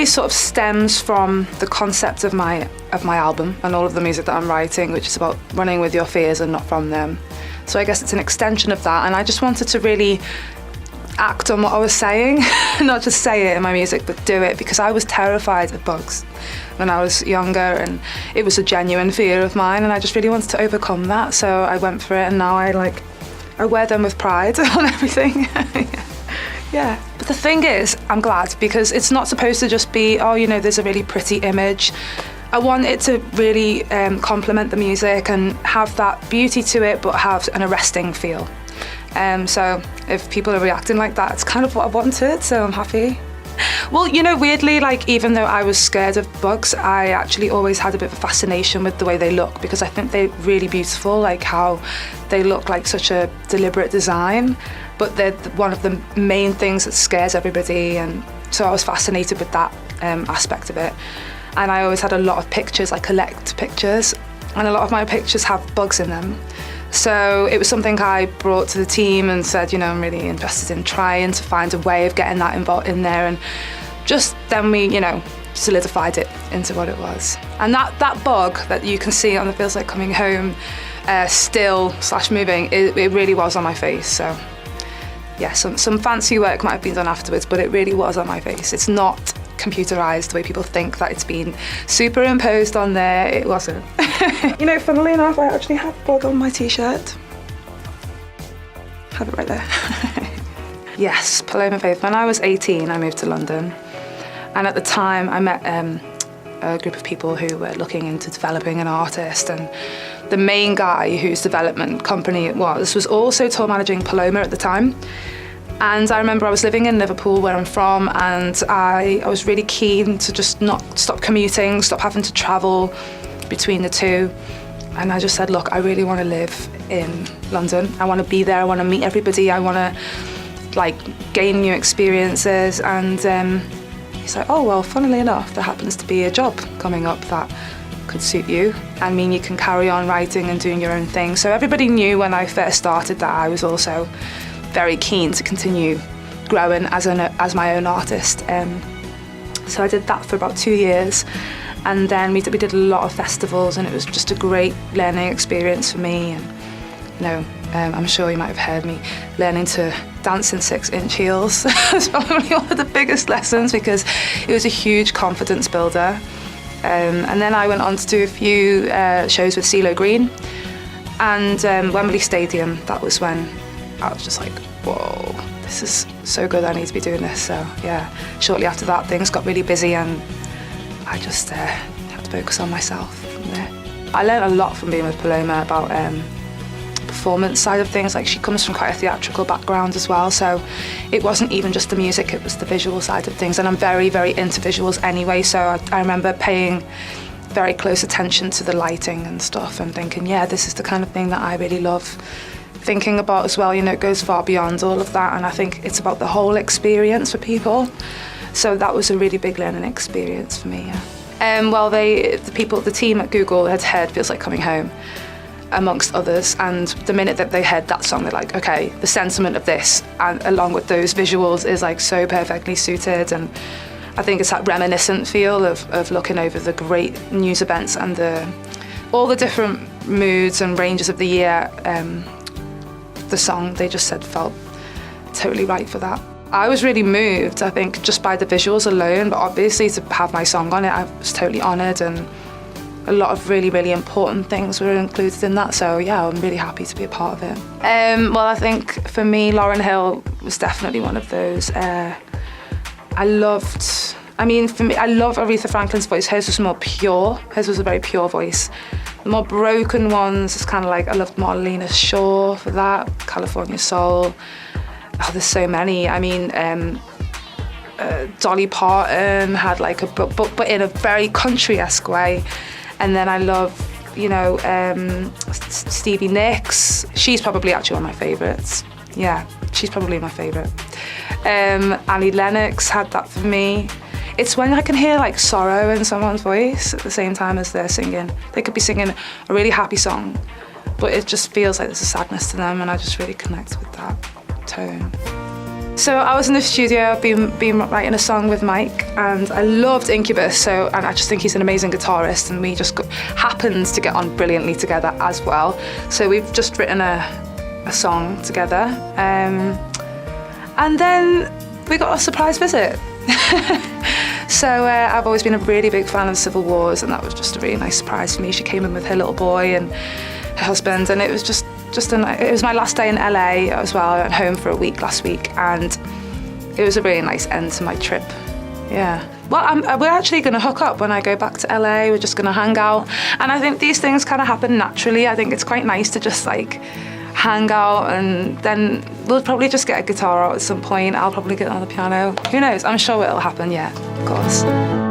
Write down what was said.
really sort of stems from the concept of my album and all of the music that I'm writing, which is about running with your fears and not from them. So I guess it's an extension of that, and I just wanted to really act on what I was saying, not just say it in my music, but do it, because I was terrified of bugs when I was younger, and it was a genuine fear of mine, and I just really wanted to overcome that. So I went for it, and now I wear them with pride on everything. Yeah. But the thing is, I'm glad, because it's not supposed to just be, oh, you know, there's a really pretty image. I want it to really complement the music and have that beauty to it, but have an arresting feel. So if people are reacting like that, it's kind of what I wanted, so I'm happy. Well, you know, weirdly, like, even though I was scared of bugs, I actually always had a bit of a fascination with the way they look, because I think they're really beautiful, like how they look like such a deliberate design, but they're one of the main things that scares everybody, and so I was fascinated with that aspect of it. And I always had a lot of pictures, I collect pictures, and a lot of my pictures have bugs in them. So it was something I brought to the team and said, you know, I'm really interested in trying to find a way of getting that involved in there, and just then we, you know, solidified it into what it was. And that bug that you can see on the Feels Like Coming Home, still/moving, it really was on my face. So yeah, some fancy work might have been done afterwards, but it really was on my face. It's not computerized the way people think that it's been superimposed on there. It wasn't. You know, funnily enough, I actually have a bug on my t-shirt. Have it right there. Yes, Paloma Faith. When I was 18, I moved to London, and at the time I met a group of people who were looking into developing an artist, and the main guy whose development company it was also tour managing Paloma at the time. And I remember I was living in Liverpool, where I'm from, and I was really keen to just not stop commuting, stop having to travel between the two. And I just said, look, I really want to live in London. I want to be there, I want to meet everybody, I want to like gain new experiences. And he's like, oh, well, funnily enough, there happens to be a job coming up that could suit you. I mean, you can carry on writing and doing your own thing. So everybody knew when I first started that I was also very keen to continue growing as my own artist. So I did that for about 2 years, and then we did a lot of festivals, and it was just a great learning experience for me. And you know, I'm sure you might have heard me learning to dance in 6-inch heels. It's probably one of the biggest lessons, because it was a huge confidence builder. And then I went on to do a few shows with CeeLo Green and Wembley Stadium. That was when I was just like, whoa, this is so good, I need to be doing this. So yeah, shortly after that, things got really busy, and I just had to focus on myself from there. I learned a lot from being with Paloma about performance side of things. Like, she comes from quite a theatrical background as well, so it wasn't even just the music, it was the visual side of things, and I'm very, very into visuals anyway, so I remember paying very close attention to the lighting and stuff, and thinking, yeah, this is the kind of thing that I really love thinking about as well. You know, it goes far beyond all of that, and I think it's about the whole experience for people. So that was a really big learning experience for me. Yeah. Well, the team at Google had heard Feels Like Coming Home, amongst others, and the minute that they heard that song, they're like, okay, the sentiment of this, and along with those visuals, is like so perfectly suited. And I think it's that reminiscent feel of looking over the great news events and all the different moods and ranges of the year. The song, they just said, felt totally right for that. I was really moved, I think, just by the visuals alone, but obviously to have my song on it, I was totally honoured, and a lot of really, really important things were included in that. So yeah, I'm really happy to be a part of it. Well, I think for me, Lauryn Hill was definitely one of those. I love Aretha Franklin's voice. Hers was more pure. Hers was a very pure voice. The more broken ones, it's kind of like, I loved Marlena Shaw for that, California Soul. Oh, there's so many. I mean, Dolly Parton had like but in a very country-esque way. And then I love, you know, Stevie Nicks. She's probably actually one of my favourites. Yeah, she's probably my favourite. Annie Lennox had that for me. It's when I can hear like sorrow in someone's voice at the same time as they're singing. They could be singing a really happy song, but it just feels like there's a sadness to them, and I just really connect with that tone. So I was in the studio, I've been writing a song with Mike, and I loved Incubus, and I just think he's an amazing guitarist, and we just happened to get on brilliantly together as well. So we've just written a song together, and then we got a surprise visit. So I've always been a really big fan of Civil Wars, and that was just a really nice surprise for me. She came in with her little boy and her husband, and it was it was my last day in LA as well. I went home for a week last week, and it was a really nice end to my trip. Yeah. Well, we're actually going to hook up when I go back to LA. We're just going to hang out, and I think these things kind of happen naturally. I think it's quite nice to just like hang out, and then we'll probably just get a guitar out at some point. I'll probably get on the piano. Who knows? I'm sure it'll happen. Yeah, of course.